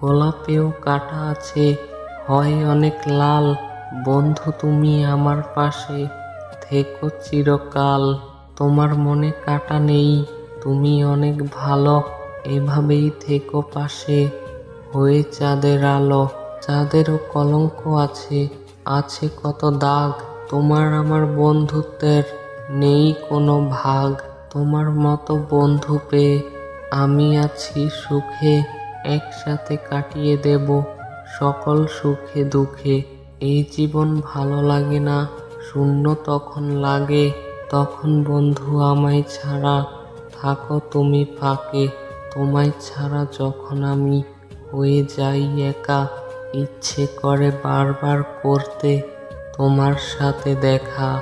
গোলাপেও কাঁটা আছে, হয় অনেক লাল। বন্ধু তুমি আমার পাশে থেকো চিরকাল। তোমার মনে কাঁটা নেই, তুমি অনেক ভালো। এভাবেই থেকো পাশে হয়ে চাঁদের আলো। চাঁদেরও কলঙ্ক আছে, আছে কত দাগ। তোমার আমার বন্ধুত্বের নেই কোনো ভাগ। তোমার মতো বন্ধু পেয়ে আমি আছি সুখে। একসাথে কাটিয়ে দেব সকল সুখে দুঃখে। এই জীবন ভালো লাগে না, শূন্য তখন লাগে। তখন বন্ধু আমায় ছাড়া থাকো তুমি ফাঁকে। তোমায় ছাড়া যখন আমি হয়ে যাই একা, ইচ্ছে করে বারবার করতে তোমার সাথে দেখা।